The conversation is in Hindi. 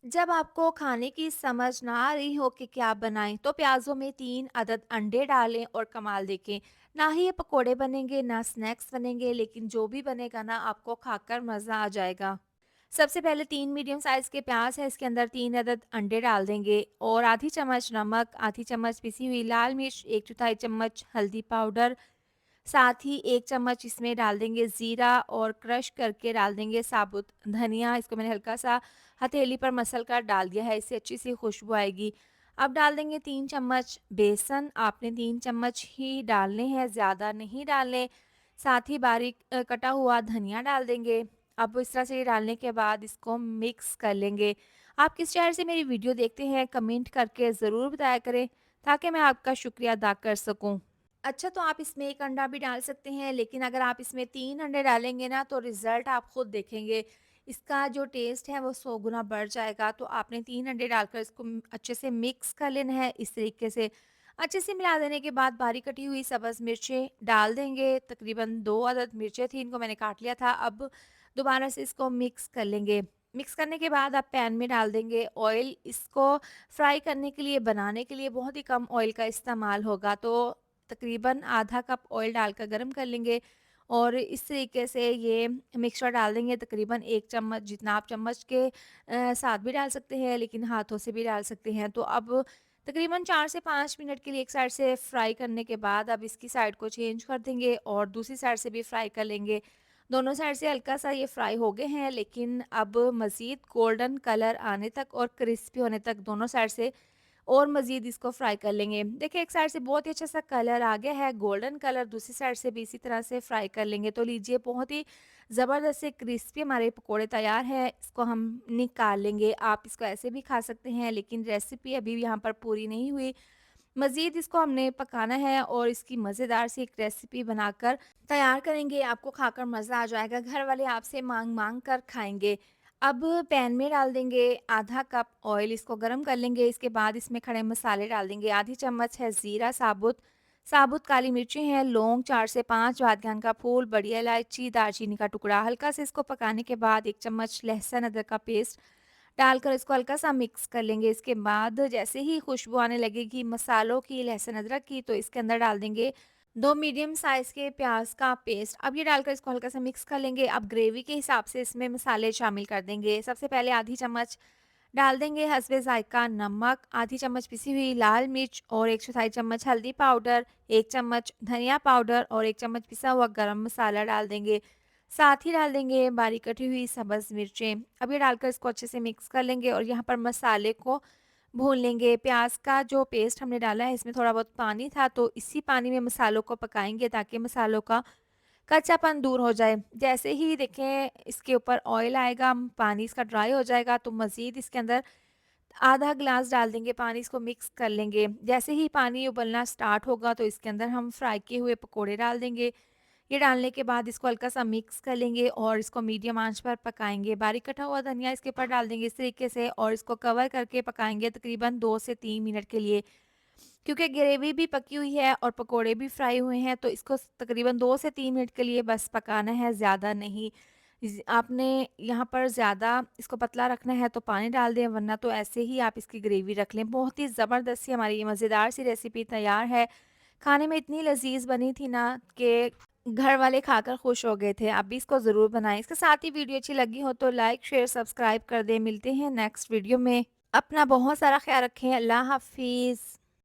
जब आपको खाने की समझ ना आ रही हो कि क्या बनाएं, तो प्याज़ों में 3 अदद अंडे डालें और कमाल देखें। ना ही ये पकोड़े बनेंगे, ना स्नैक्स बनेंगे, लेकिन जो भी बनेगा ना आपको खाकर मज़ा आ जाएगा। सबसे पहले 3 मीडियम साइज़ के प्याज़ है, इसके अंदर 3 अदद अंडे डाल देंगे और आधी चम्मच नमक, आधी चम्मच पिसी हुई लाल मिर्च, 1 चौथाई चम्मच हल्दी पाउडर, साथ ही 1 चम्मच इसमें डाल देंगे ज़ीरा और क्रश करके डाल देंगे साबुत धनिया। इसको मैंने हल्का-सा हथेली पर मसल कर डाल दिया है, इससे अच्छी-सी खुशबू आएगी। अब डाल देंगे 3 चम्मच बेसन, आपने 3 चम्मच ही डालने हैं, ज़्यादा नहीं डालने। साथ ही बारीक कटा हुआ धनिया डाल देंगे। अब इस तरह से ये डालने के बाद इसको मिक्स कर लेंगे। आप किस शहर से मेरी वीडियो देखते हैं, कमेंट करके ज़रूर बताया करें, ताकि मैं आपका शुक्रिया अदा कर सकूँ। अच्छा, तो आप इसमें 1 अंडा भी डाल सकते हैं, लेकिन अगर आप इसमें 3 अंडे डालेंगे ना, तो रिज़ल्ट आप खुद देखेंगे। इसका जो टेस्ट है वो 100 गुना बढ़ जाएगा। तो आपने 3 अंडे डालकर इसको अच्छे से मिक्स कर लेना है इस तरीके से। अच्छे से मिला देने के बाद बारीक कटी हुई सब्ज़ मिर्चें डाल देंगे, तकरीबन 2 अदद मिर्चें थी, इनको मैंने काट लिया था। अब दोबारा से इसको मिक्स कर लेंगे। मिक्स करने के बाद आप पैन में डाल देंगे ऑयल। इसको फ्राई करने के लिए, बनाने के लिए बहुत ही कम ऑयल का इस्तेमाल होगा। तो तकरीबन आधा कप ऑयल डालकर गरम कर लेंगे और इस तरीके से ये मिक्सचर डाल देंगे। तकरीबन 1 चम्मच जितना, आप चम्मच के साथ भी डाल सकते हैं, लेकिन हाथों से भी डाल सकते हैं। तो अब तकरीबन 4 से 5 मिनट के लिए एक साइड से फ्राई करने के बाद अब इसकी साइड को चेंज कर देंगे और दूसरी साइड से भी फ्राई कर लेंगे। दोनों साइड से हल्का-सा ये फ्राई हो गए हैं, लेकिन अब मज़ीद गोल्डन कलर आने तक और क्रिस्पी होने तक दोनों साइड से और मज़ीद इसको फ्राई कर लेंगे। देखिए, एक साइड से बहुत ही अच्छा-सा कलर आ गया है, गोल्डन कलर, दूसरी साइड से भी इसी तरह से फ्राई कर लेंगे। तो लीजिए, बहुत ही ज़बरदस्त से क्रिस्पी हमारे पकोड़े तैयार हैं। इसको हम निकाल लेंगे। आप इसको ऐसे भी खा सकते हैं, लेकिन रेसिपी अभी यहाँ पर पूरी नहीं हुई। मज़ीद इसको हमने पकाना है और इसकी मज़ेदार सी एक रेसिपी बनाकर तैयार करेंगे। आपको खाकर मज़ा आ जाएगा, घर वाले आपसे माँग-माँग कर खाएँगे। अब पैन में डाल देंगे आधा कप ऑयल, इसको गरम कर लेंगे। इसके बाद इसमें खड़े मसाले डाल देंगे। आधी चम्मच है ज़ीरा साबुत, साबुत काली मिर्चें हैं, लौंग 4 से 5, बादीयान का फूल, बड़ी इलायची, दालचीनी का टुकड़ा। हल्का से इसको पकाने के बाद 1 चम्मच लहसुन अदरक का पेस्ट डालकर इसको हल्का-सा मिक्स कर लेंगे। इसके बाद जैसे ही खुशबू आने लगेगी मसालों की, लहसुन अदरक की, तो इसके अंदर डाल देंगे 2 मीडियम साइज़ के प्याज़ का पेस्ट। अब ये डालकर इसको हल्का-सा मिक्स कर लेंगे। अब ग्रेवी के हिसाब से इसमें मसाले शामिल कर देंगे। सबसे पहले आधी चम्मच डाल देंगे हस्बे ज़ायक़ा नमक, आधी चम्मच पिसी हुई लाल मिर्च और 1 चौथाई चम्मच हल्दी पाउडर, 1 चम्मच धनिया पाउडर और 1 चम्मच पिसा हुआ गरम मसाला डाल देंगे। साथ ही डाल देंगे बारीक कटी हुई सब्ज़ मिर्चें। अब ये डालकर इसको अच्छे से मिक्स कर लेंगे और यहाँ पर मसाले को भून लेंगे। प्याज़ का जो पेस्ट हमने डाला है, इसमें थोड़ा बहुत पानी था, तो इसी पानी में मसालों को पकाएँगे ताकि मसालों का कच्चापन दूर हो जाए। जैसे ही देखें इसके ऊपर ऑयल आएगा, पानी इसका ड्राई हो जाएगा, तो मज़ीद इसके अंदर आधा ग्लास डाल देंगे पानी, इसको मिक्स कर लेंगे। जैसे ही पानी उबलना स्टार्ट होगा, तो इसके अंदर हम फ्राई किए हुए पकोड़े डाल देंगे। ये डालने के बाद इसको हल्का-सा मिक्स कर लेंगे और इसको मीडियम आँच पर पकाएँगे। बारीक कटा हुआ धनिया इसके ऊपर डाल देंगे इस तरीके से और इसको कवर करके पकाएँगे तकरीबन 2 से 3 मिनट के लिए। क्योंकि ग्रेवी भी पकी हुई है और पकोड़े भी फ्राई हुए हैं, तो इसको तकरीबन 2 से 3 मिनट के लिए बस पकाना है, ज़्यादा नहीं। आपने यहाँ पर ज़्यादा इसको पतला रखना है तो पानी डाल दें, वरना तो ऐसे ही आप इसकी ग्रेवी रख लें। बहुत ही ज़बरदस्त सी हमारी ये मज़ेदार सी रेसिपी तैयार है। खाने में इतनी लज़ीज़ बनी थी ना कि घर वाले खाकर खुश हो गए थे। आप भी इसको ज़रूर बनाएँ। इसके साथ ही वीडियो अच्छी लगी हो तो लाइक, शेयर, सब्सक्राइब कर दें। मिलते हैं नेक्स्ट वीडियो में। अपना बहुत सारा ख़्याल रखें। अल्लाह हाफ़िज़।